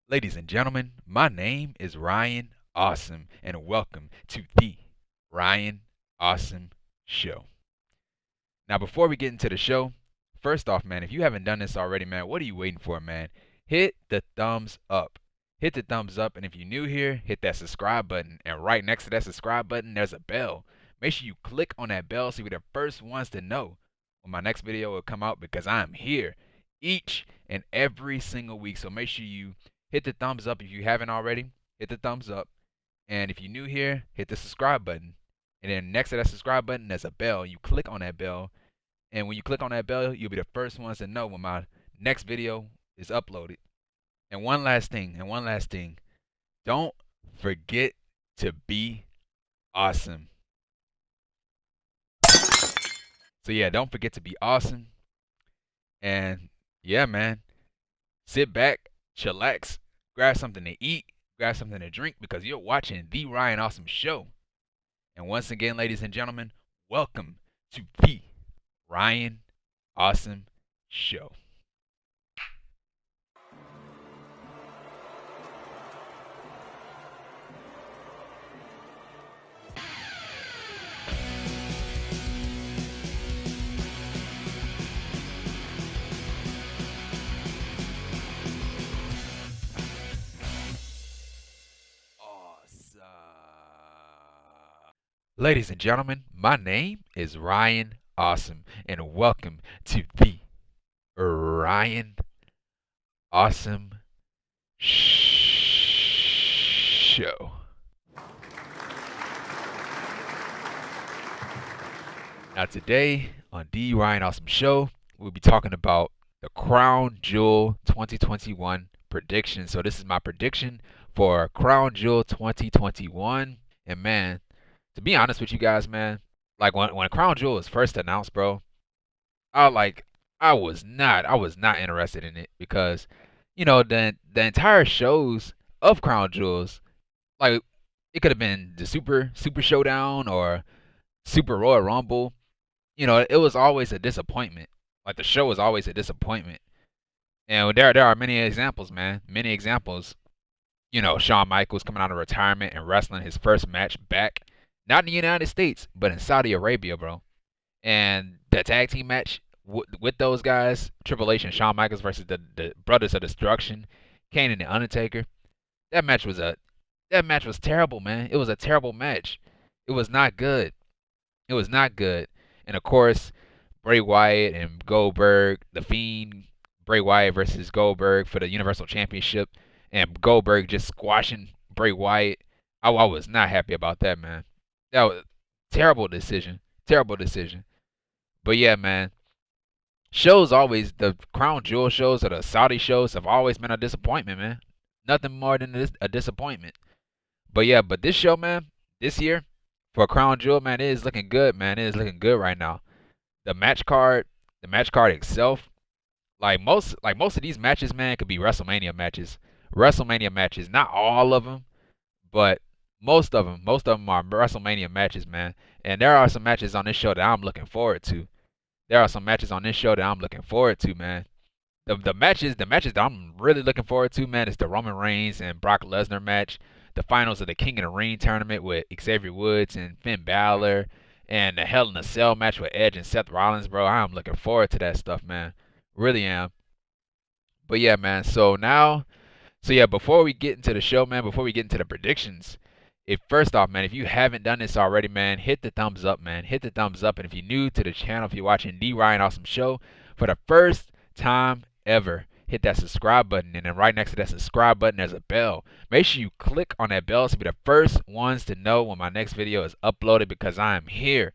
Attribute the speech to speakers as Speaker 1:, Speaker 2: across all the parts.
Speaker 1: Ladies and gentlemen, my name is Ryan Awesome, and welcome to the Ryan Awesome Show. Now, before we get into the show, first off, man, if you haven't done this already, man, what are you waiting for, man? Hit the thumbs up. Hit the thumbs up, and if you're new here, hit that subscribe button. And right next to that subscribe button, there's a bell. Make sure you click on that bell so you're the first ones to know when my next video will come out because I'm here each and every single week. So make sure you hit the thumbs up if you haven't already. Hit the thumbs up. And if you're new here, hit the subscribe button. And then next to that subscribe button, there's a bell. You click on that bell. And when you click on that bell, you'll be the first ones to know when my next video is uploaded. And one last thing. Don't forget to be awesome. So yeah, don't forget to be awesome. And yeah, man, sit back, chillax, grab something to eat, grab something to drink because you're watching the Ryan Awesome Show. And once again, ladies and gentlemen, welcome to the Ryan Awesome Show. Awesome. Ladies and gentlemen, my name is Ryan Awesome, and welcome to the Ryan Awesome Show. Now, today on the Ryan Awesome Show, we'll be talking about the Crown Jewel 2021 prediction. So, this is my prediction for Crown Jewel 2021. And man, to be honest with you guys, man, like when Crown Jewel was first announced, bro, I was not interested in it because the entire shows of Crown Jewels, like it could have been the Super Showdown or Super Royal Rumble. It was always a disappointment. Like the show was always a disappointment. And there are many examples, man. Many examples. Shawn Michaels coming out of retirement and wrestling his first match back, not in the United States, but in Saudi Arabia, bro. And the tag team match with those guys, Triple H and Shawn Michaels versus the Brothers of Destruction, Kane and the Undertaker. That match was terrible, man. It was a terrible match. It was not good. It was not good. And of course, Bray Wyatt and Goldberg, The Fiend, Bray Wyatt versus Goldberg for the Universal Championship, and Goldberg just squashing Bray Wyatt. I was not happy about that, man. That was a terrible decision. Terrible decision. But yeah, man. Shows always, the Crown Jewel shows or the Saudi shows have always been a disappointment, man. Nothing more than a disappointment. But yeah, but this show, man, this year, for Crown Jewel, man, it is looking good, man. It is looking good right now. The match card itself, like most of these matches, man, could be WrestleMania matches. WrestleMania matches, not all of them, but most of them are WrestleMania matches, man. And there are some matches on this show that I'm looking forward to. There are some matches on this show that I'm looking forward to, man. The matches that I'm really looking forward to, man, is the Roman Reigns and Brock Lesnar match, the finals of the King of the Ring tournament with Xavier Woods and Finn Balor, and the Hell in a Cell match with Edge and Seth Rollins, bro. I'm looking forward to that stuff, man. Really am. But yeah, man. Before we get into the show, man, before we get into the predictions, if first off, man, if you haven't done this already, man, hit the thumbs up, man. Hit the thumbs up. And if you're new to the channel, if you're watching the Ryan Awesome Show for the first time ever, hit that subscribe button. And then right next to that subscribe button, there's a bell. Make sure you click on that bell to be the first ones to know when my next video is uploaded because I am here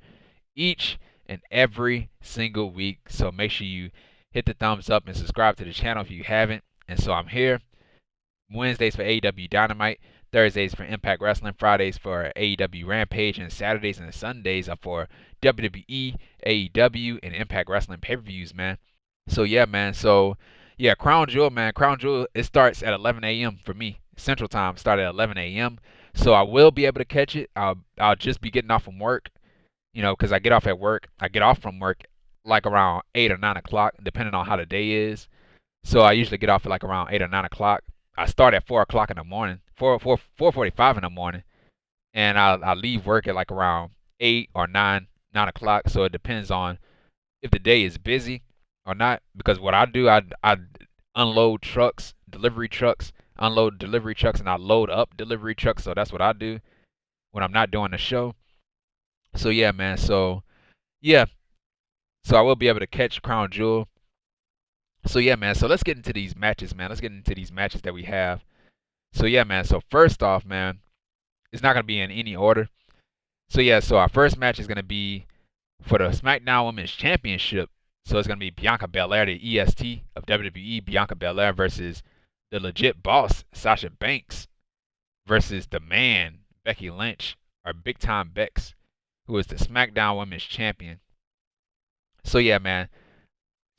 Speaker 1: each and every single week. So make sure you hit the thumbs up and subscribe to the channel if you haven't. And so I'm here Wednesdays for AEW Dynamite, Thursdays for Impact Wrestling, Fridays for AEW Rampage, and Saturdays and Sundays are for WWE, AEW, and Impact Wrestling pay-per-views, man. So yeah, man. So yeah, Crown Jewel, man. Crown Jewel, it starts at 11 a.m. for me. Central Time started at 11 a.m. So I will be able to catch it. I'll just be getting off from work, because I get off at work. I get off from work like around 8 or 9 o'clock, depending on how the day is. So I usually get off at like around 8 or 9 o'clock. I start at 4 o'clock in the morning, 4:45 in the morning, and I leave work at like around 8 or 9 o'clock. So it depends on if the day is busy or not. Because what I do, I unload trucks, delivery trucks, unload delivery trucks, and I load up delivery trucks. So that's what I do when I'm not doing the show. So yeah, man. So yeah, so I will be able to catch Crown Jewel. So yeah, man. So let's get into these matches, man. Let's get into these matches that we have. So yeah, man. So first off, man, it's not gonna be in any order. So yeah, so our first match is gonna be for the SmackDown Women's Championship. So it's gonna be Bianca Belair, the EST of WWE, Bianca Belair versus the legit boss Sasha Banks versus the man Becky Lynch, or Big Time Bex, who is the SmackDown Women's Champion. So yeah, man,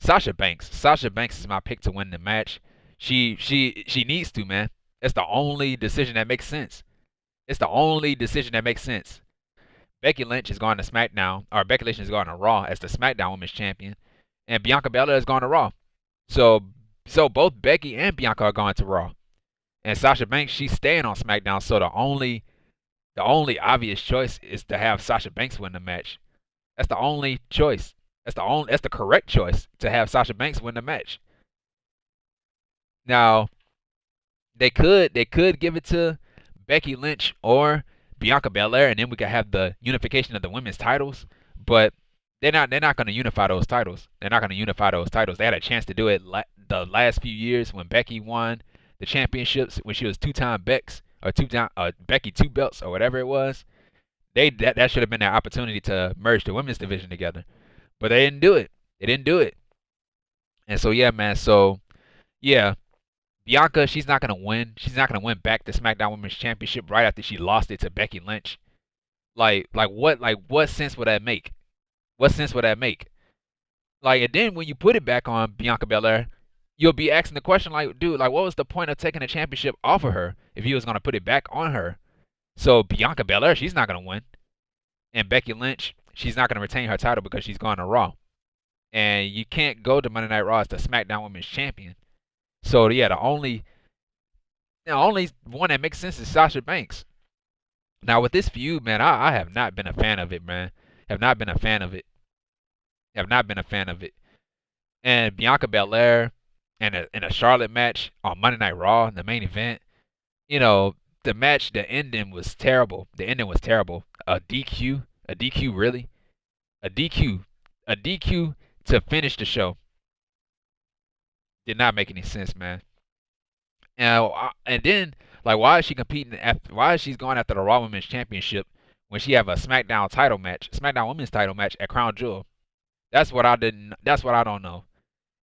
Speaker 1: Sasha Banks. Sasha Banks is my pick to win the match. She needs to, man. It's the only decision that makes sense. It's the only decision that makes sense. Becky Lynch is going to SmackDown, or Becky Lynch is going to Raw as the SmackDown Women's Champion, and Bianca Belair is going to Raw. So both Becky and Bianca are going to Raw, and Sasha Banks, she's staying on SmackDown. So the only obvious choice is to have Sasha Banks win the match. That's the only choice. That's the correct choice, to have Sasha Banks win the match. Now they could give it to Becky Lynch or Bianca Belair, and then we could have the unification of the women's titles. But they're not going to unify those titles. They're not going to unify those titles. They had a chance to do it the last few years when Becky won the championships, when she was two-time Bex, or two-time Becky two belts, or whatever it was. That should have been their opportunity to merge the women's division together, but they didn't do it. They didn't do it. And so yeah, man. So yeah, Bianca, she's not gonna win. She's not gonna win back the SmackDown Women's Championship right after she lost it to Becky Lynch. What sense would that make? What sense would that make? Like, and then when you put it back on Bianca Belair, you'll be asking the question like, dude, like, what was the point of taking the championship off of her if you was gonna put it back on her? So Bianca Belair, she's not gonna win, and Becky Lynch, she's not gonna retain her title because she's going to Raw, and you can't go to Monday Night Raw as the SmackDown Women's Champion. So yeah, the only one that makes sense is Sasha Banks. Now with this feud, man, I have not been a fan of it, man. Have not been a fan of it. Have not been a fan of it. And Bianca Belair in a Charlotte match on Monday Night Raw in the main event, the match, the ending was terrible. The ending was terrible. A DQ, really? A DQ, a DQ to finish the show did not make any sense, man. And then, like, why is she competing after? Why is she going after the Raw Women's Championship when she have a SmackDown title match, SmackDown Women's title match at Crown Jewel? That's what I didn't. That's what I don't know.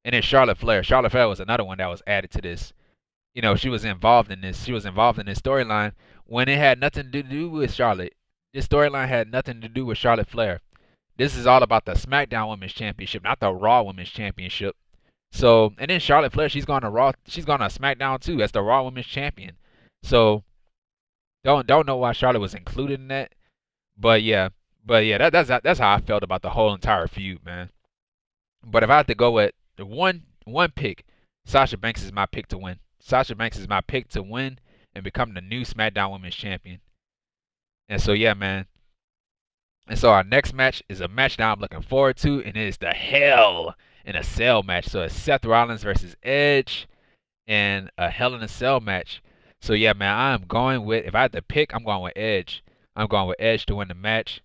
Speaker 1: And then Charlotte Flair. Charlotte Flair was another one that was added to this. She was involved in this. She was involved in this storyline when it had nothing to do with Charlotte. This storyline had nothing to do with Charlotte Flair. This is all about the SmackDown Women's Championship, not the Raw Women's Championship. So, and then Charlotte Flair, she's going to Raw. She's going to SmackDown too as the Raw Women's Champion. So, don't know why Charlotte was included in that. But yeah, that's how I felt about the whole entire feud, man. But if I had to go with the one pick, Sasha Banks is my pick to win. Sasha Banks is my pick to win and become the new SmackDown Women's Champion. And so yeah, man. And so our next match is a match that I'm looking forward to, and it is the Hell in a Cell match. So it's Seth Rollins versus Edge and a Hell in a Cell match. So yeah, man, I'm going with, if I had to pick, I'm going with Edge. I'm going with Edge to win the match.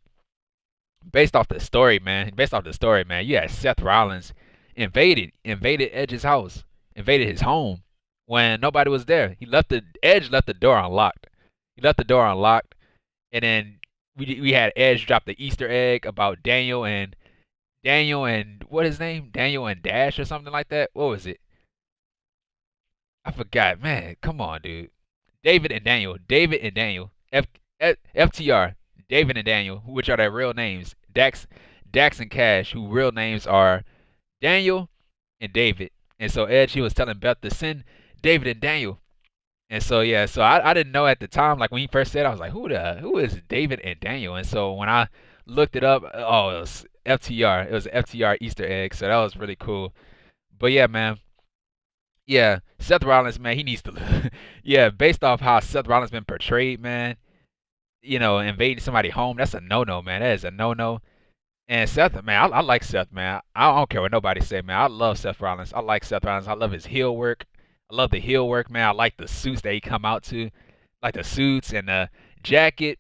Speaker 1: Based off the story, man. You had Seth Rollins invaded Edge's house, invaded his home when nobody was there. Edge left the door unlocked. He left the door unlocked, and then we had Edge drop the Easter egg about Daniel and what his name? Daniel and Dash or something like that. What was it? I forgot, man. Come on, dude. David and Daniel. FTR. David and Daniel, which are their real names. Dax and Cash, who real names are Daniel and David. And so Edge, he was telling Beth to send David and Daniel. And so yeah, so I didn't know at the time, like when he first said, I was like, who is David and Daniel? And so when I looked it up, oh, it was FTR. It was an FTR Easter egg, so that was really cool. But yeah, man. Yeah, Seth Rollins, man, he needs to. Yeah, based off how Seth Rollins been portrayed, man. Invading somebody home, that's a no-no, man. That is a no-no. And Seth, man, I like Seth, man. I don't care what nobody say, man. I love Seth Rollins. I like Seth Rollins. I love his heel work. I love the heel work, man. I like the suits that he come out to, like the suits and the jacket,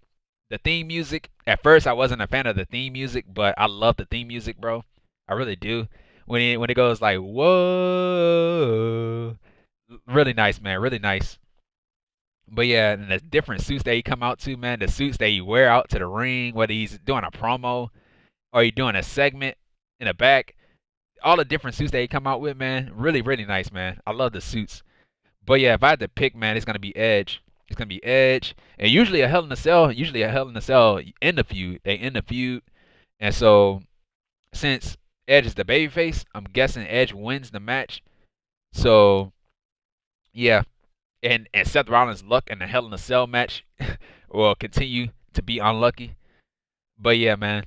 Speaker 1: the theme music. At first, I wasn't a fan of the theme music, but I love the theme music, bro. I really do. When it goes like whoa, really nice, man. Really nice. But yeah, and the different suits that he come out to, man. The suits that he wear out to the ring, whether he's doing a promo or he's doing a segment in the back, all the different suits that he come out with, man, really, really nice, man. I love the suits. But yeah, if I had to pick, man, it's gonna be Edge. It's gonna be Edge, and usually a Hell in a Cell. Usually a Hell in a Cell end the feud. They end the feud, and so since Edge is the babyface, I'm guessing Edge wins the match. So yeah, and Seth Rollins' luck in the Hell in a Cell match will continue to be unlucky. But yeah, man.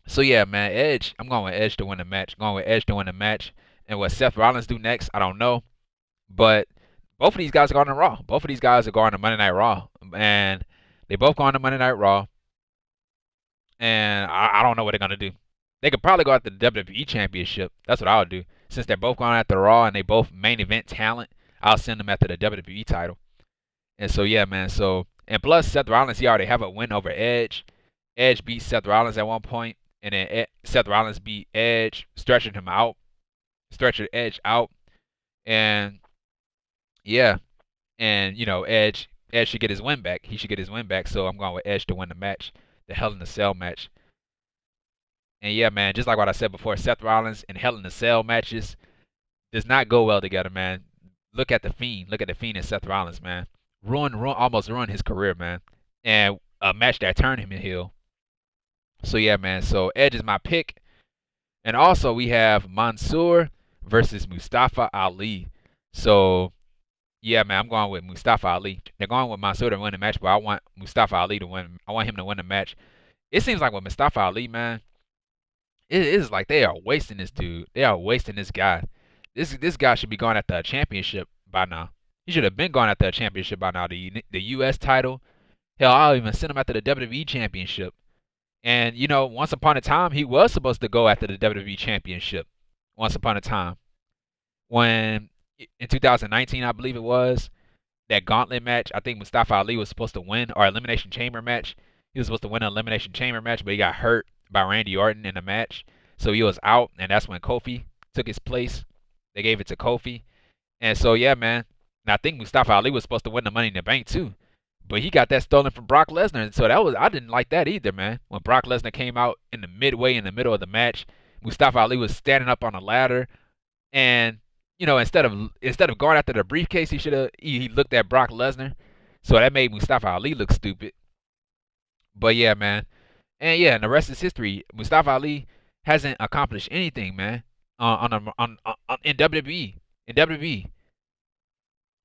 Speaker 1: So yeah, man, Edge. I'm going with Edge to win the match. Going with Edge to win the match. And what Seth Rollins do next, I don't know. But both of these guys are going to Raw. Both of these guys are going to Monday Night Raw, and they both going to Monday Night Raw. And I don't know what they're gonna do. They could probably go after the WWE Championship. That's what I would do. Since they're both going after Raw and they both main event talent, I'll send them after the WWE title. And so yeah, man. So and plus Seth Rollins, he already have a win over Edge. Edge beat Seth Rollins at one point, and then Seth Rollins beat Edge, stretching him out, stretching Edge out, and yeah, and Edge should get his win back. He should get his win back. So I'm going with Edge to win the match, the Hell in a Cell match. And yeah, man, just like what I said before, Seth Rollins and Hell in a Cell matches does not go well together, man. Look at the Fiend. Look at the Fiend and Seth Rollins, man. Almost ruined his career, man. And a match that turned him heel. So yeah, man. So Edge is my pick. And also we have Mansour versus Mustafa Ali. So yeah, man, I'm going with Mustafa Ali. They're going with Mansour to win the match, but I want Mustafa Ali to win. I want him to win the match. It seems like with Mustafa Ali, man, it is like they are wasting this dude. They are wasting this guy. This guy should be going at the championship by now. He should have been going at the championship by now. The U.S. title. Hell, I'll even send him after the WWE championship. And once upon a time, he was supposed to go after the WWE championship. Once upon a time, when in 2019, I believe it was that gauntlet match. I think Mustafa Ali was supposed to win, or elimination chamber match. He was supposed to win an elimination chamber match, but he got hurt by Randy Orton in the match, so he was out, and that's when Kofi took his place. They gave it to Kofi, and so yeah, man. And I think Mustafa Ali was supposed to win the Money in the Bank too, but he got that stolen from Brock Lesnar, and so I didn't like that either, man. When Brock Lesnar came out in the middle of the match, Mustafa Ali was standing up on a ladder, and instead of going after the briefcase, he looked at Brock Lesnar, so that made Mustafa Ali look stupid. But yeah, man. And yeah, and the rest is history. Mustafa Ali hasn't accomplished anything, man. In WWE,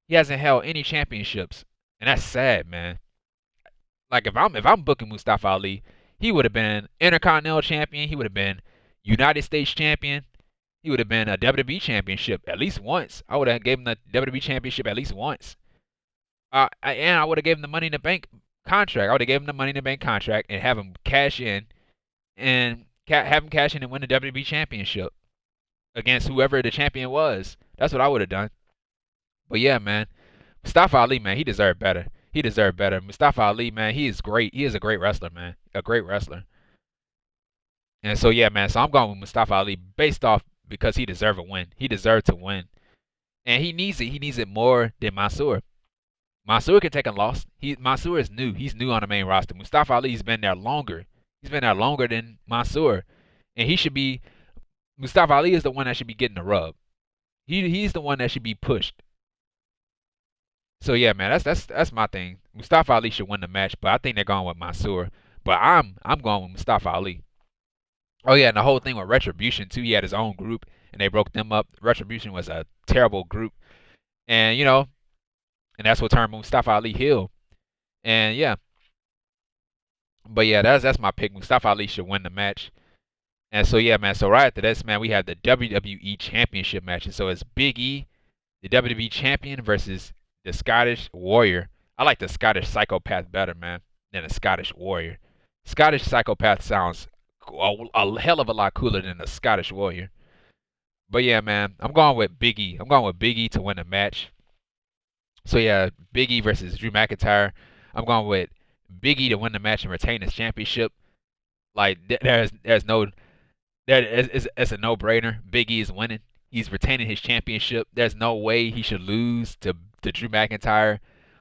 Speaker 1: he hasn't held any championships, and that's sad, man. Like if I'm booking Mustafa Ali, he would have been Intercontinental Champion. He would have been United States Champion. He would have been a WWE Championship at least once. I would have gave him the WWE Championship at least once. And I would have gave him the Money in the Bank contract. I would have gave him the Money in the Bank contract and have him cash in and have him cash in and win the WWE Championship against whoever the champion was. That's what I would have done. But yeah, man, Mustafa Ali, man, he deserved better. He deserved better. Mustafa Ali, man, he is great. He is a great wrestler, man. A great wrestler. And so yeah, man. So I'm going with Mustafa Ali based off because he deserved a win. He deserved to win, and he needs it. He needs it more than Mansour. Mansour can take a loss. Mansour is new. He's new on the main roster. Mustafa Ali's been there longer. He's been there longer than Mansour, and he should be. Mustafa Ali is the one that should be getting the rub. He's the one that should be pushed. So yeah, man, that's my thing. Mustafa Ali should win the match, but I think they're going with Mansour. But I'm going with Mustafa Ali. Oh yeah, and the whole thing with Retribution too. He had his own group, and they broke them up. Retribution was a terrible group, and and that's what turned Mustafa Ali heel. And yeah, but yeah, that's my pick. Mustafa Ali should win the match. And so yeah, man. So right after this, man, we have the WWE Championship matches. So it's Big E the WWE Champion versus the Scottish Warrior. I like the Scottish Psychopath better, man, than the Scottish Warrior. Scottish Psychopath sounds a hell of a lot cooler than the Scottish Warrior. But yeah, man, I'm going with Big E. I'm going with Big E to win the match. So yeah, Big E versus Drew McIntyre. I'm going with Big E to win the match and retain his championship. Like there's no it's a no-brainer. Big E is winning. He's retaining his championship. There's no way he should lose to Drew McIntyre.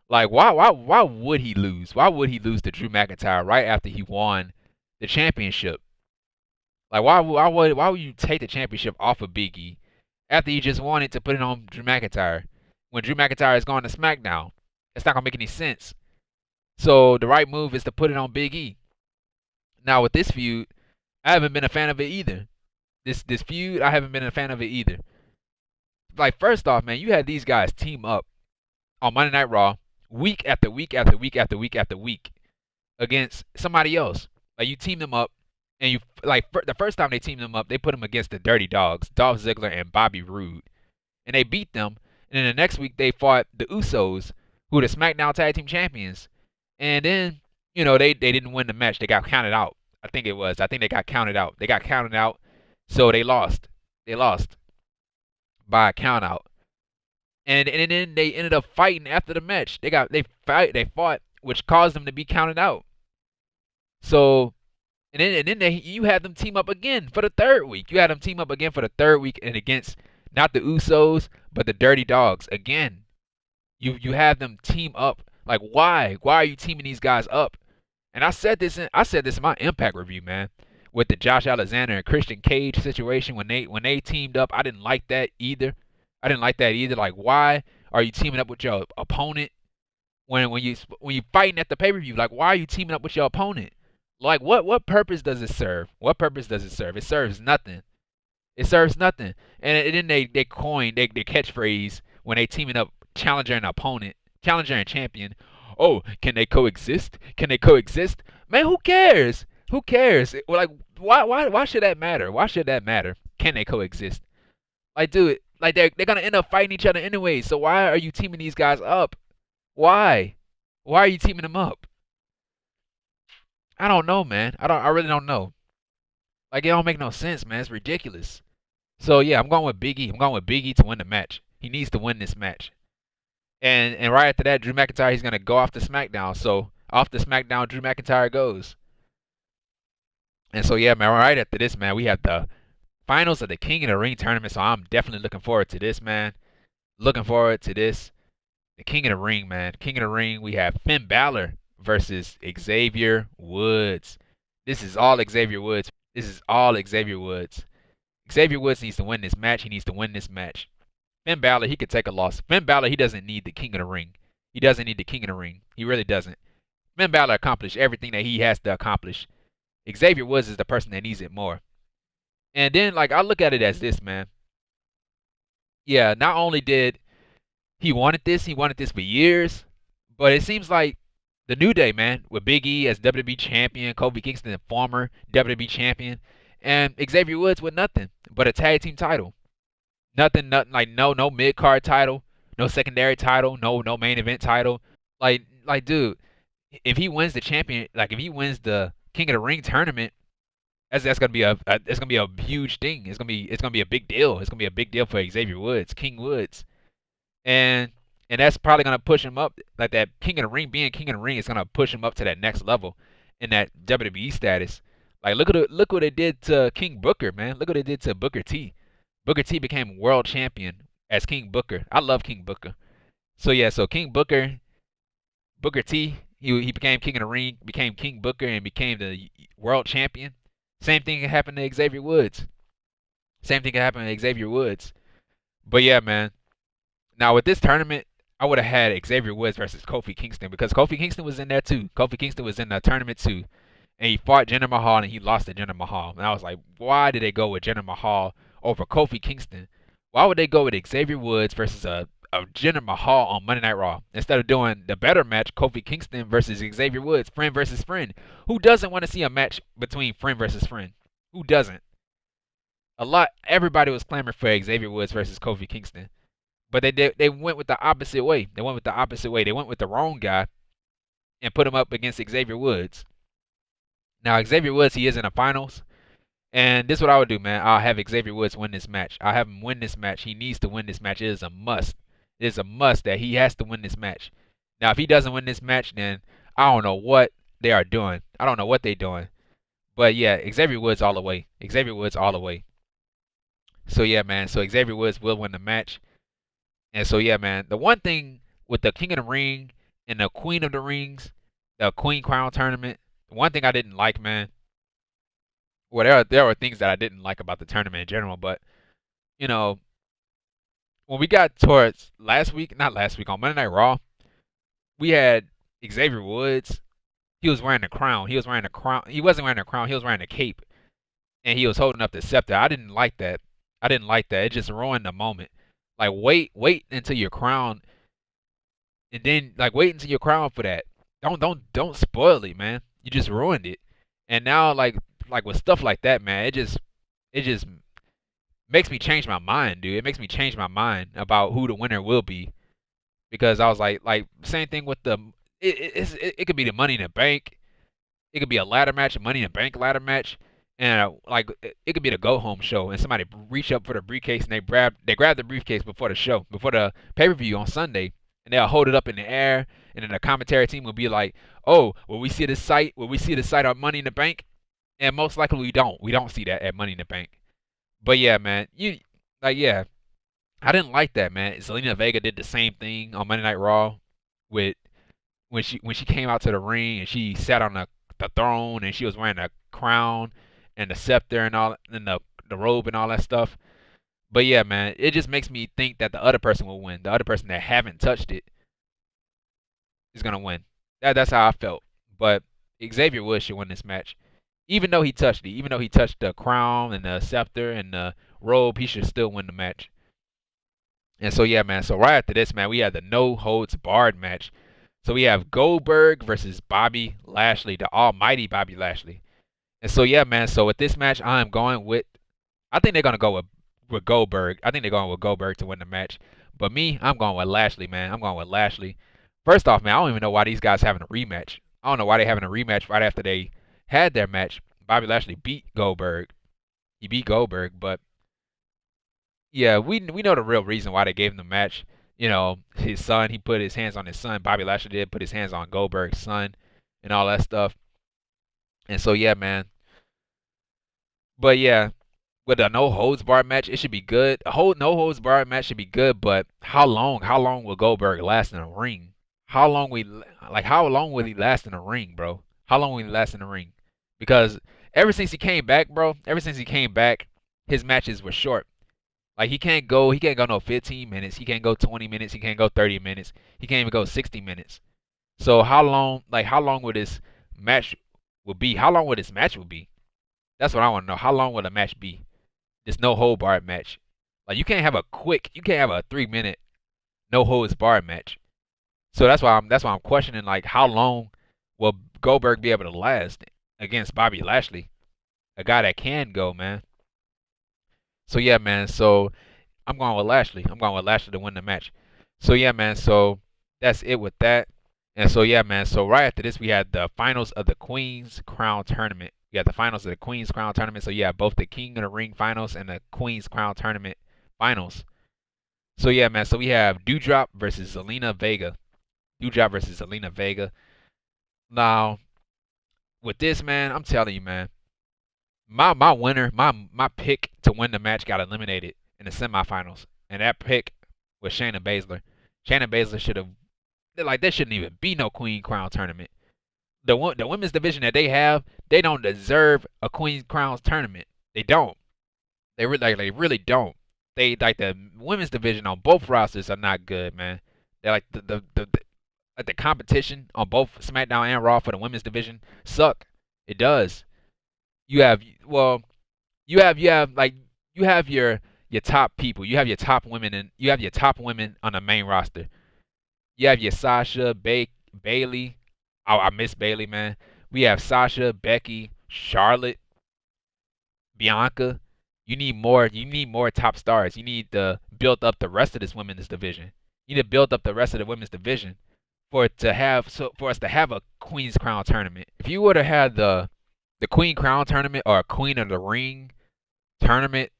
Speaker 1: Like why would he lose? Why would he lose to Drew McIntyre right after he won the championship? Like why would you take the championship off of Big E after you just wanted to put it on Drew McIntyre when Drew McIntyre is going to SmackDown? It's not gonna make any sense. So the right move is to put it on Big E. Now with this feud, I haven't been a fan of it either. This feud, I haven't been a fan of it either. Like first off, man, you had these guys team up on Monday Night Raw week after week after week after week after week against somebody else. Like you team them up, and you like the first time they teamed them up, they put them against the Dirty Dogs, Dolph Ziggler and Bobby Roode, and they beat them. And then the next week they fought the Usos, who are the SmackDown Tag Team Champions, and then they didn't win the match. They got counted out. I think they got counted out. They got counted out, so they lost. They lost by a count out. And then they ended up fighting after the match. They fought, which caused them to be counted out. So and then you had them team up again for the third week. You had them team up again for the third week and against not the Usos but the Dirty Dogs again. You have them team up. Like why? Why are you teaming these guys up? And I said this in my Impact review, man, with the Josh Alexander and Christian Cage situation when they teamed up. I didn't like that either. Like why are you teaming up with your opponent when you fighting at the pay-per-view? Like why are you teaming up with your opponent? Like what purpose does it serve? What purpose does it serve? It serves nothing. It serves nothing. And then they coined their catchphrase when they teaming up challenger and opponent, challenger and champion. Oh, can they coexist? Can they coexist? Man, who cares? Who cares? Like why should that matter? Why should that matter? Can they coexist? Like dude, like they're gonna end up fighting each other anyway. So why are you teaming these guys up? Why? Why are you teaming them up? I don't know, man. I really don't know. Like it don't make no sense, man. It's ridiculous. So yeah, I'm going with Big E. I'm going with Big E to win the match. He needs to win this match. And right after that, Drew McIntyre, he's gonna go off to SmackDown. So off to SmackDown, Drew McIntyre goes. And so yeah, man. Right after this, man, we have the finals of the King of the Ring tournament. So I'm definitely looking forward to this, man. Looking forward to this. The King of the Ring, man. King of the Ring. We have Finn Balor versus Xavier Woods. This is all Xavier Woods. This is all Xavier Woods. Xavier Woods needs to win this match. He needs to win this match. Finn Balor, he could take a loss. Finn Balor, he doesn't need the King of the Ring. He doesn't need the King of the Ring. He really doesn't. Finn Balor accomplished everything that he has to accomplish. Xavier Woods is the person that needs it more. And then, like, I look at it as this, man. Yeah, not only did he wanted this for years, but it seems like the New Day, man, with Big E as WWE Champion, Kofi Kingston, former WWE Champion, and Xavier Woods with nothing but a tag team title. Nothing like no mid-card title, no secondary title, no main event title. Like dude, if he wins the champion, like if he wins the King of the Ring tournament, that's gonna be it's gonna be a huge thing. It's gonna be a big deal. It's gonna be a big deal for Xavier Woods, King Woods, and that's probably gonna push him up. Like that King of the Ring, being King of the Ring is gonna push him up to that next level in that WWE status. Like look what it did to King Booker, man. Look what it did to Booker T. Booker T became world champion as King Booker. I love King Booker. So yeah, so King Booker T, he became King of the Ring, became King Booker, and became the world champion. Same thing can happen to Xavier Woods. Same thing can happen to Xavier Woods. But yeah, man. Now with this tournament, I would have had Xavier Woods versus Kofi Kingston because Kofi Kingston was in there too. Kofi Kingston was in the tournament too. And he fought Jinder Mahal and he lost to Jinder Mahal. And I was like, why did they go with Jinder Mahal over Kofi Kingston? Why would they go with Xavier Woods versus a Jinder Mahal on Monday Night Raw instead of doing the better match, Kofi Kingston versus Xavier Woods, friend versus friend? Who doesn't want to see a match between friend versus friend? Who doesn't? Everybody was clamoring for Xavier Woods versus Kofi Kingston. But they went with the opposite way. They went with the opposite way. They went with the wrong guy and put him up against Xavier Woods. Now Xavier Woods, he is in the finals. And this is what I would do, man. I'll have Xavier Woods win this match. I'll have him win this match. He needs to win this match. It is a must. It is a must that he has to win this match. Now, if he doesn't win this match, then I don't know what they are doing. I don't know what they're doing. But yeah, Xavier Woods all the way. Xavier Woods all the way. So yeah, man. So Xavier Woods will win the match. And so yeah, man. The one thing with the King of the Ring and the Queen of the Rings, the Queen Crown tournament, the one thing I didn't like, man. Well, there were things that I didn't like about the tournament in general, but you know, when we got towards last week, not last week, on Monday Night Raw, we had Xavier Woods. He was wearing a crown. He was wearing a crown. He wasn't wearing a crown. He was wearing a cape, and he was holding up the scepter. I didn't like that. I didn't like that. It just ruined the moment. Like wait until your crown, and then like wait until your crown for that. Don't spoil it, man. You just ruined it. And now like with stuff like that, man, it just makes me change my mind, dude. It makes me change my mind about who the winner will be, because I was like same thing with the it could be the Money in the Bank, it could be a ladder match, a Money in the Bank ladder match, and like it could be the go home show, and somebody reach up for the briefcase and they grab the briefcase before the show, before the pay per view on Sunday, and they'll hold it up in the air, and then the commentary team will be like, oh, will we see the site? Will we see the site on Money in the Bank? And most likely we don't. We don't see that at Money in the Bank. But yeah, man, yeah, I didn't like that, man. Zelina Vega did the same thing on Monday Night Raw with when she came out to the ring and she sat on the throne and she was wearing a crown and the scepter and all and the robe and all that stuff. But yeah, man, it just makes me think that the other person will win. The other person that haven't touched it is gonna win. That's how I felt. But Xavier Woods should win this match. Even though he touched it, even though he touched the crown and the scepter and the robe, he should still win the match. And so yeah, man. So right after this, man, we had the no holds barred match. So we have Goldberg versus Bobby Lashley, the almighty Bobby Lashley. And so yeah, man. So with this match, I'm going with. I think they're gonna go with Goldberg. I think they're going with Goldberg to win the match. But me, I'm going with Lashley, man. I'm going with Lashley. First off, man, I don't even know why these guys having a rematch. I don't know why they having a rematch right after they had their match. Bobby Lashley beat Goldberg. He beat Goldberg, but yeah, we know the real reason why they gave him the match. You know, his son, he put his hands on his son. Bobby Lashley did put his hands on Goldberg's son and all that stuff. And so yeah, man. But yeah, with a no holds barred match, it should be good. A whole no holds barred match should be good, but how long? How long will Goldberg last in a ring? How long will he last in a ring, bro? How long will he last in the ring? Because ever since he came back, bro, ever since he came back, his matches were short. Like he can't go no 15 minutes. He can't go 20 minutes. He can't go 30 minutes. He can't even go 60 minutes. So how long would this match would be? How long would this match would be? That's what I want to know. How long would a match be? This no hold barred match. Like you can't have a 3-minute no holds barred match. So that's why I'm questioning like how long will Goldberg be able to last against Bobby Lashley, a guy that can go, man. So yeah, man. So I'm going with Lashley. I'm going with Lashley to win the match. So yeah, man. So that's it with that. And so yeah, man. So right after this, we had the finals of the Queen's Crown Tournament. We had the finals of the Queen's Crown Tournament. So yeah, both the King of the Ring finals and the Queen's Crown Tournament finals. So yeah, man. So we have Doudrop versus Zelina Vega. Doudrop versus Zelina Vega. Now with this, man, I'm telling you, man. My winner, my pick to win the match got eliminated in the semifinals, and that pick was Shayna Baszler. Shayna Baszler should have there shouldn't even be no Queen Crown tournament. The women's division that they have, they don't deserve a Queen Crown tournament. They don't. They really don't. They like the women's division on both rosters are not good, man. They're like the competition on both SmackDown and Raw for the women's division suck. It does. You have you have your top people. You have your top women and you have your top women on the main roster. You have your Sasha, Bailey. Oh, I miss Bailey, man. We have Sasha, Becky, Charlotte, Bianca. You need more top stars. You need to build up the rest of this women's division. You need to build up the rest of the women's division for us to have a Queen's Crown tournament. If you would have had the Queen Crown tournament or a Queen of the Ring tournament,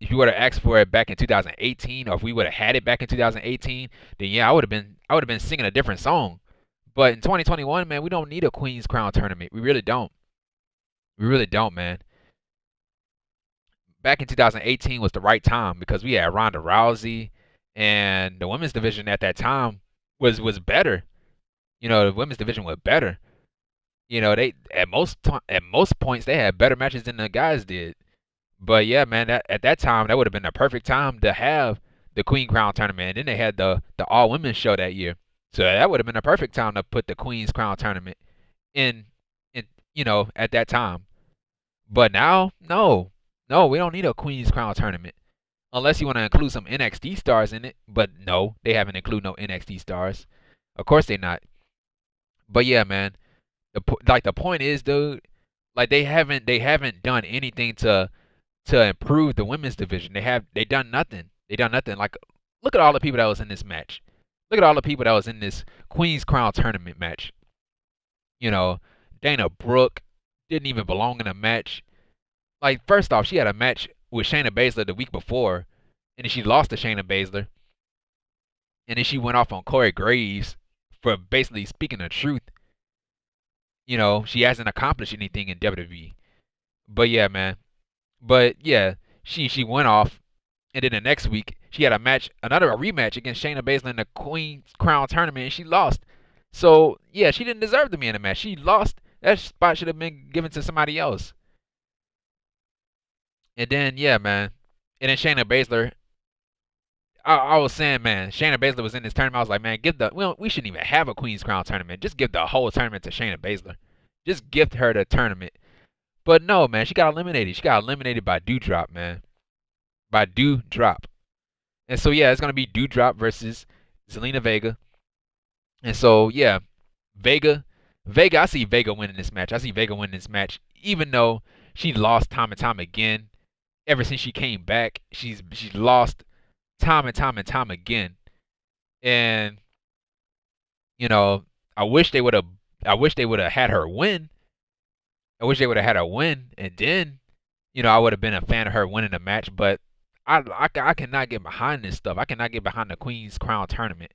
Speaker 1: if you would have asked for it back in 2018, or if we would have had it back in 2018, then yeah, I would have been singing a different song. But in 2021, man, we don't need a Queen's Crown tournament. We really don't. We really don't, man. Back in 2018 was the right time because we had Ronda Rousey, and the women's division at that time was better. You know, the women's division was better. You know, they at most points they had better matches than the guys did. But yeah, man, at that time that would have been the perfect time to have the Queen Crown tournament. And then they had the all women's show that year, so that would have been the perfect time to put the Queen's Crown tournament in you know, at that time. But now, no, no, we don't need a Queen's Crown tournament unless you want to include some NXT stars in it. But no, they haven't included no NXT stars. Of course they not. But yeah, man, the point is, dude, like they haven't done anything to improve the women's division. They done nothing. They done nothing. Like, look at all the people that was in this match. Look at all the people that was in this Queen's Crown tournament match. You know, Dana Brooke didn't even belong in a match. Like, first off, she had a match with Shayna Baszler the week before, and then she lost to Shayna Baszler, and then she went off on Corey Graves for basically speaking the truth. You know, she hasn't accomplished anything in WWE. But yeah, man. But yeah, she went off, and then the next week she had a rematch against Shayna Baszler in the Queen's Crown tournament, and she lost. So yeah, she didn't deserve to be in the match. She lost. That spot should have been given to somebody else. And then yeah, man. And then Shayna Baszler. I was saying, man, Shayna Baszler was in this tournament. I was like, man, we shouldn't even have a Queen's Crown tournament. Just give the whole tournament to Shayna Baszler. Just gift her the tournament. But no, man, she got eliminated. She got eliminated by Doudrop, man. By Doudrop. And so yeah, it's gonna be Doudrop versus Zelina Vega. And so yeah, Vega, I see Vega winning this match. I see Vega winning this match, even though she lost time and time again. Ever since she came back, she's lost time and time and time again. And you know, I wish they would have had her win. I wish they would have had her win, and then, you know, I would have been a fan of her winning the match. But I cannot get behind this stuff. I cannot get behind the Queen's Crown tournament.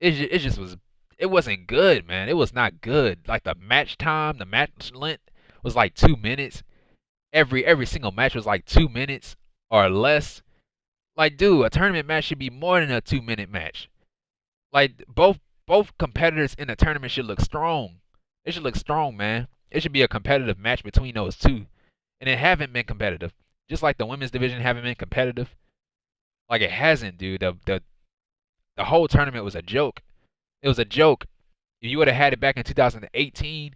Speaker 1: It just was. It wasn't good, man. It was not good. Like the match time, the match length was like 2 minutes. Every single match was like 2 minutes or less. Like, dude, a tournament match should be more than a 2 minute match. Like both competitors in the tournament should look strong. It should look strong, man. It should be a competitive match between those two. And it haven't been competitive. Just like the women's division haven't been competitive. Like it hasn't, dude. The whole tournament was a joke. It was a joke. If you would have had it back in 2018,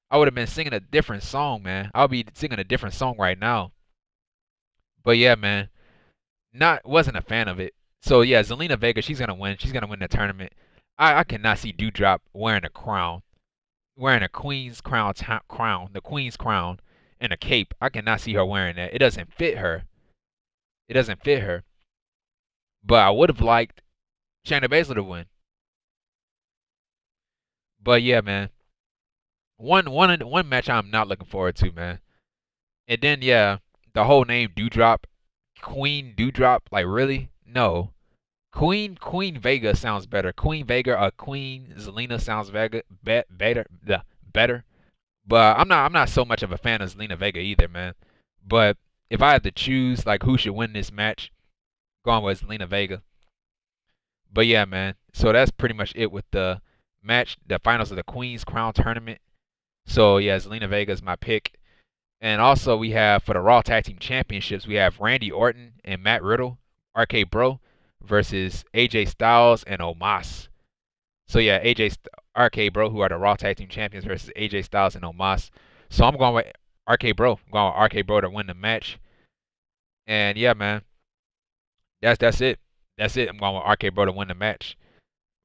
Speaker 1: I would have been singing a different song, man. I would be singing a different song right now. But yeah, man. Wasn't a fan of it. So yeah, Zelina Vega, she's gonna win. She's gonna win the tournament. I cannot see Doudrop wearing a crown. Wearing a Queen's Crown the Queen's Crown, and a cape. I cannot see her wearing that. It doesn't fit her. It doesn't fit her. But I would have liked Shayna Baszler to win. But yeah, man. One match I'm not looking forward to, man. And then yeah, the whole name Doudrop, Queen Doudrop, like really? No. Queen Vega sounds better. Queen Vega or Queen Zelina sounds better. But I'm not so much of a fan of Zelina Vega either, man. But if I had to choose like who should win this match, going with Zelina Vega. But yeah, man. So that's pretty much it with the match, the finals of the Queen's Crown tournament. So yeah, Zelina Vega is my pick. And also we have for the Raw Tag Team Championships, we have Randy Orton and Matt Riddle, RK Bro, versus AJ Styles and Omos. So yeah, RK Bro, who are the Raw Tag Team Champions, versus AJ Styles and Omos. So I'm going with RK Bro. I'm going with RK Bro to win the match. And yeah, man, that's it. That's it. I'm going with RK Bro to win the match.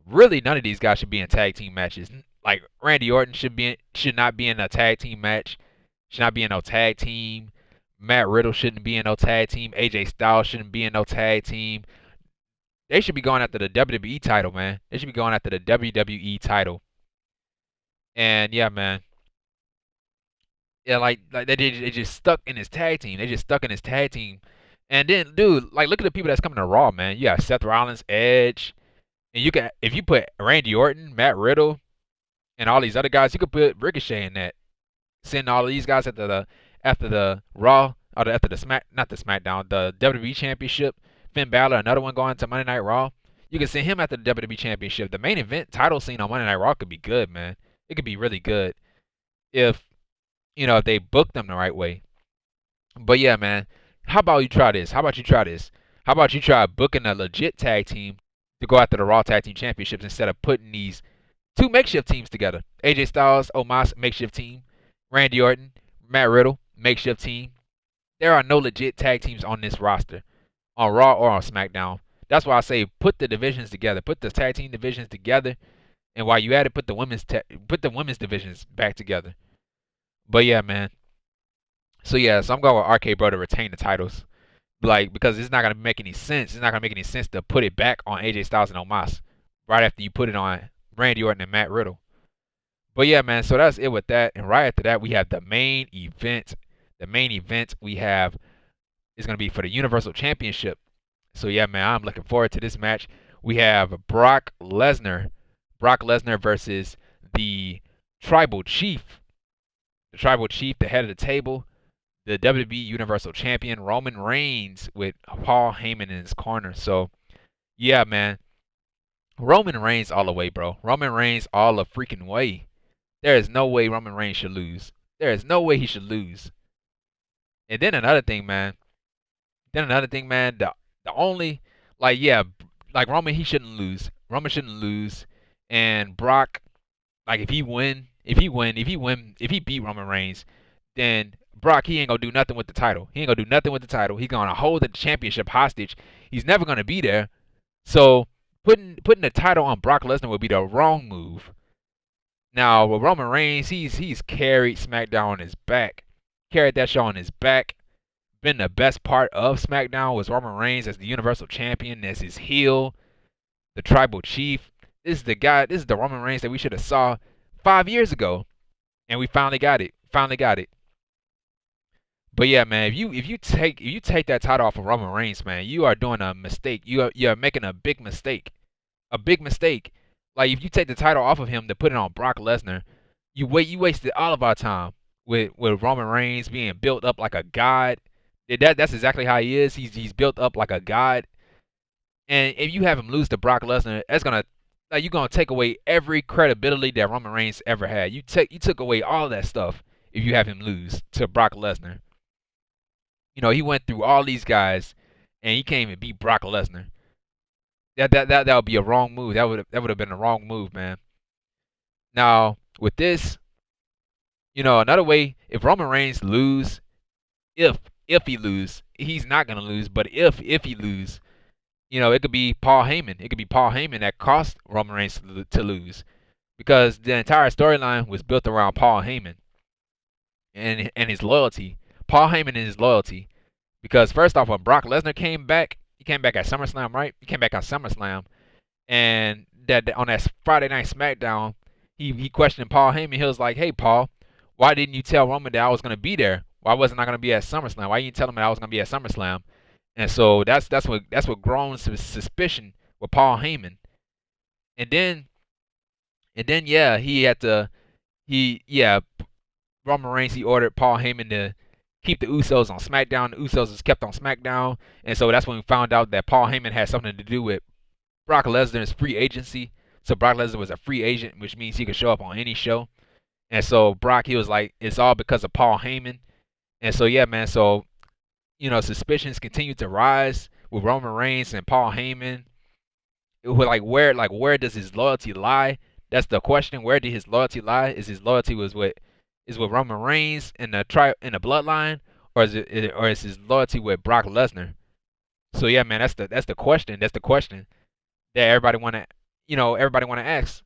Speaker 1: Really, none of these guys should be in tag team matches. Like Randy Orton should not be in a tag team match. Should not be in no tag team. Matt Riddle shouldn't be in no tag team. AJ Styles shouldn't be in no tag team. They should be going after the WWE title, man. They should be going after the WWE title. And yeah, man. Yeah, like they just stuck in his tag team. They just stuck in his tag team. And then, dude, like look at the people that's coming to Raw, man. You got Seth Rollins, Edge, and you can if you put Randy Orton, Matt Riddle, and all these other guys, you could put Ricochet in that. Send all of these guys after the Raw or after the not the SmackDown, the WWE Championship. Finn Balor, another one going to Monday Night Raw. You can send him after the WWE Championship. The main event title scene on Monday Night Raw could be good, man. It could be really good if if they book them the right way. But yeah, man. How about you try this? How about you try this? How about you try booking a legit tag team to go after the Raw Tag Team Championships instead of putting these two makeshift teams together? AJ Styles, Omos, makeshift team. Randy Orton, Matt Riddle, makeshift team. There are no legit tag teams on this roster, on Raw or on SmackDown. That's why I say put the divisions together, put the tag team divisions together, and while you at it, put the women's divisions back together. But yeah, man. So yeah, so I'm going with RK Bro to retain the titles, like because it's not gonna make any sense. It's not gonna make any sense to put it back on AJ Styles and Omos right after you put it on Randy Orton and Matt Riddle. But yeah, man, so that's it with that. And right after that, we have the main event. The main event we have is going to be for the Universal Championship. So yeah, man, I'm looking forward to this match. We have Brock Lesnar. Brock Lesnar versus the Tribal Chief. The Tribal Chief, the head of the table. The WWE Universal Champion, Roman Reigns, with Paul Heyman in his corner. So yeah, man. Roman Reigns all the way, bro. Roman Reigns all the freaking way. There is no way Roman Reigns should lose. There is no way he should lose. And then another thing, man. The only like Roman, he shouldn't lose. Roman shouldn't lose. And Brock, like if he beat Roman Reigns, then Brock, he ain't gonna do nothing with the title. He ain't gonna do nothing with the title. He's gonna hold the championship hostage. He's never gonna be there. So putting the title on Brock Lesnar would be the wrong move. Now with Roman Reigns, he's carried SmackDown on his back, carried that show on his back. Been the best part of SmackDown was Roman Reigns as the Universal Champion, as his heel, the Tribal Chief. This is the guy. This is the Roman Reigns that we should have saw 5 years ago, and we finally got it. Finally got it. But yeah, man, if you take that title off of Roman Reigns, man, you are doing a mistake. You are making a big mistake. A big mistake. Like if you take the title off of him to put it on Brock Lesnar, you wasted all of our time with Roman Reigns being built up like a god. That's exactly how he is. He's built up like a god. And if you have him lose to Brock Lesnar, that's gonna you're gonna take away every credibility that Roman Reigns ever had. You took away all that stuff if you have him lose to Brock Lesnar. He went through all these guys and he can't even beat Brock Lesnar. That would be a wrong move. That would have been a wrong move, man. Now with this, another way, if Roman Reigns lose, if he lose, he's not gonna lose, but if he lose, it could be Paul Heyman. It could be Paul Heyman that cost Roman Reigns to lose, because the entire storyline was built around Paul Heyman and his loyalty. Paul Heyman and his loyalty. Because first off, when Brock Lesnar came back, he came back at SummerSlam, right? He came back on SummerSlam, and that on that Friday Night SmackDown, he questioned Paul Heyman. He was like, "Hey, Paul, why didn't you tell Roman that I was gonna be there? Why wasn't I gonna be at SummerSlam? Why didn't you tell him that I was gonna be at SummerSlam?" And so that's what grown suspicion with Paul Heyman. And then yeah, Roman Reigns, he ordered Paul Heyman to keep the Usos on SmackDown. The Usos was kept on SmackDown, and so that's when we found out that Paul Heyman had something to do with Brock Lesnar's free agency. So Brock Lesnar was a free agent, which means he could show up on any show. And so Brock, he was like, it's all because of Paul Heyman. And so yeah, man. So suspicions continue to rise with Roman Reigns and Paul Heyman. Where does his loyalty lie? That's the question. Where did his loyalty lie? Is his loyalty with Roman Reigns in the bloodline, or is his loyalty with Brock Lesnar? So yeah, man, that's the question. That's the question that everybody wanna ask.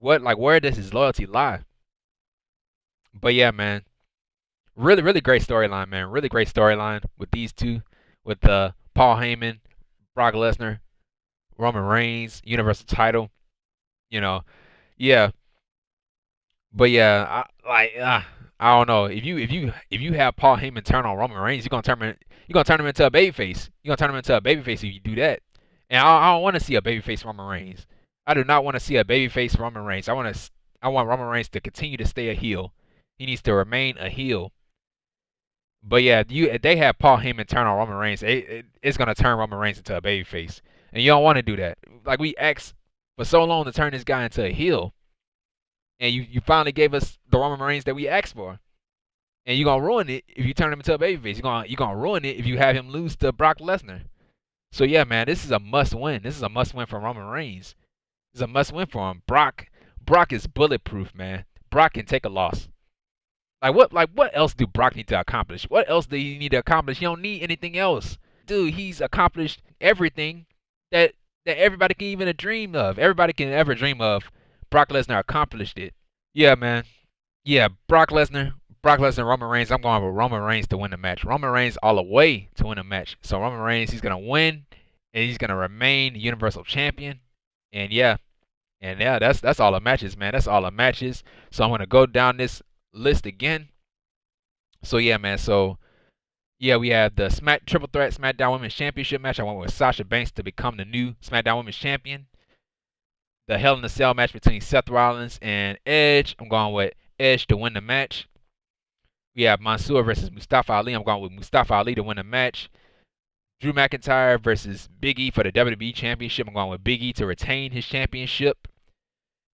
Speaker 1: Where does his loyalty lie? But yeah, man, Really, really great storyline, man. Really great storyline with these two, with Paul Heyman, Brock Lesnar, Roman Reigns, Universal title. You know, yeah. But yeah, I don't know. If you have Paul Heyman turn on Roman Reigns, you're gonna turn him into a babyface. You're gonna turn him into a babyface if you do that. And I don't want to see a babyface Roman Reigns. I do not want to see a babyface Roman Reigns. I want Roman Reigns to continue to stay a heel. He needs to remain a heel. But yeah, if they have Paul Heyman turn on Roman Reigns, it's gonna turn Roman Reigns into a babyface, and you don't want to do that. Like we asked for so long to turn this guy into a heel, and you finally gave us the Roman Reigns that we asked for, and you're gonna ruin it if you turn him into a babyface. You're gonna ruin it if you have him lose to Brock Lesnar. So yeah, man, this is a must win. This is a must win for Roman Reigns. It's a must win for him. Brock is bulletproof, man. Brock can take a loss. Like what else do Brock need to accomplish? What else do you need to accomplish? You don't need anything else. Dude, he's accomplished everything that everybody can even dream of. Everybody can ever dream of. Brock Lesnar accomplished it. Yeah, man. Yeah, Brock Lesnar, Roman Reigns. I'm going with Roman Reigns to win the match. Roman Reigns all the way to win the match. So Roman Reigns, he's gonna win, and he's gonna remain Universal Champion. And yeah, that's all the matches, man. That's all the matches. So I'm gonna go down this list again. So yeah, man. So yeah, we have the Triple Threat SmackDown Women's Championship match. I went with Sasha Banks to become the new SmackDown Women's Champion. The Hell in a Cell match between Seth Rollins and Edge. I'm going with Edge to win the match. We have Mansour versus Mustafa Ali. I'm going with Mustafa Ali to win the match. Drew McIntyre versus Big E for the WWE Championship. I'm going with Big E to retain his championship.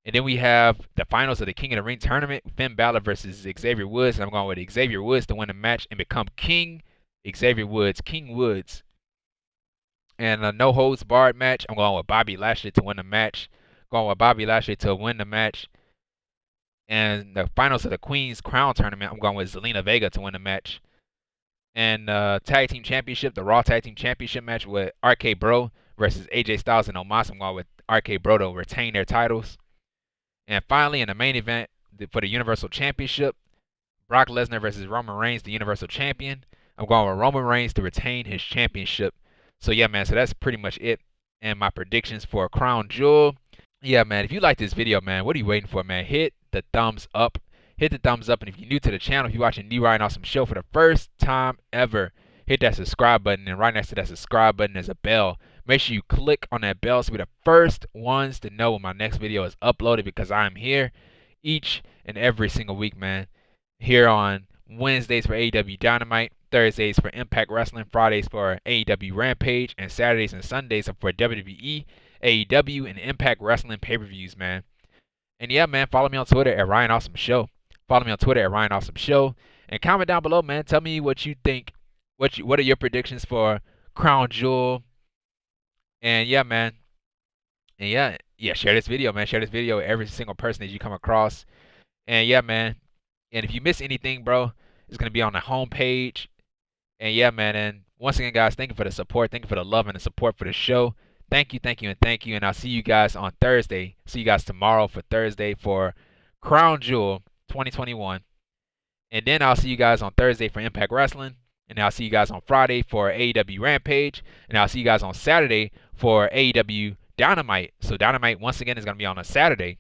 Speaker 1: And then we have the finals of the King of the Ring tournament. Finn Balor versus Xavier Woods. And I'm going with Xavier Woods to win the match and become King Xavier Woods. King Woods. And a no holds barred match. I'm going with Bobby Lashley to win the match. Going with Bobby Lashley to win the match. And the finals of the Queen's Crown tournament. I'm going with Zelina Vega to win the match. And tag team championship, the Raw tag team championship match with RK Bro versus AJ Styles and Omos. I'm going with RK Bro to retain their titles. And finally, in the main event for the Universal Championship, Brock Lesnar versus Roman Reigns, the Universal Champion. I'm going with Roman Reigns to retain his championship. So yeah, man, so that's pretty much it. And my predictions for Crown Jewel. Yeah, man, if you like this video, man, what are you waiting for, man? Hit the thumbs up. Hit the thumbs up. And if you're new to the channel, if you're watching The Ryan Awesome Show for the first time ever, hit that subscribe button. And right next to that subscribe button is a bell. Make sure you click on that bell so you're the first ones to know when my next video is uploaded, because I'm here each and every single week, man. Here on Wednesdays for AEW Dynamite, Thursdays for Impact Wrestling, Fridays for AEW Rampage, and Saturdays and Sundays for WWE, AEW, and Impact Wrestling pay-per-views, man. And yeah, man, follow me on Twitter at Ryan Awesome Show. Follow me on Twitter at Ryan Awesome Show. And comment down below, man. Tell me what you think. What are your predictions for Crown Jewel? And yeah, man. And yeah, share this video, man. Share this video with every single person that you come across. And yeah, man. And if you miss anything, bro, it's going to be on the homepage. And yeah, man. And once again, guys, thank you for the support. Thank you for the love and the support for the show. Thank you, thank you, and thank you. And I'll see you guys on Thursday. See you guys tomorrow for Thursday for Crown Jewel 2021. And then I'll see you guys on Thursday for Impact Wrestling. And I'll see you guys on Friday for AEW Rampage. And I'll see you guys on Saturday for AEW Dynamite. So Dynamite, once again, is going to be on a Saturday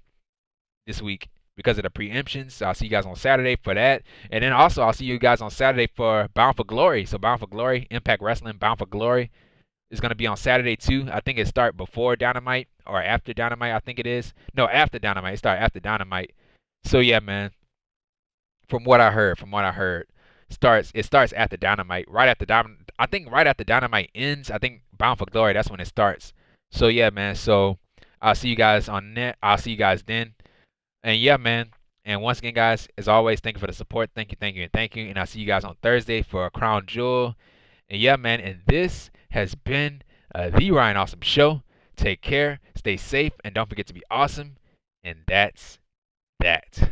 Speaker 1: this week because of the preemptions. So I'll see you guys on Saturday for that. And then also I'll see you guys on Saturday for Bound for Glory. So Bound for Glory, Impact Wrestling, Bound for Glory is going to be on Saturday too. I think it starts before Dynamite or after Dynamite, I think it is. No, after Dynamite. It starts after Dynamite. So yeah, man. From what I heard, it starts after Dynamite. Right after Dynamite, I think right after Dynamite ends, I think Bound for Glory, that's when it starts. So yeah, man. So I'll see you guys on net. I'll see you guys then. And yeah, man. And once again, guys, as always, thank you for the support. Thank you, thank you, and thank you. And I'll see you guys on Thursday for Crown Jewel. And yeah, man. And this has been The Ryan Awesome Show. Take care, stay safe, and don't forget to be awesome. And that's that.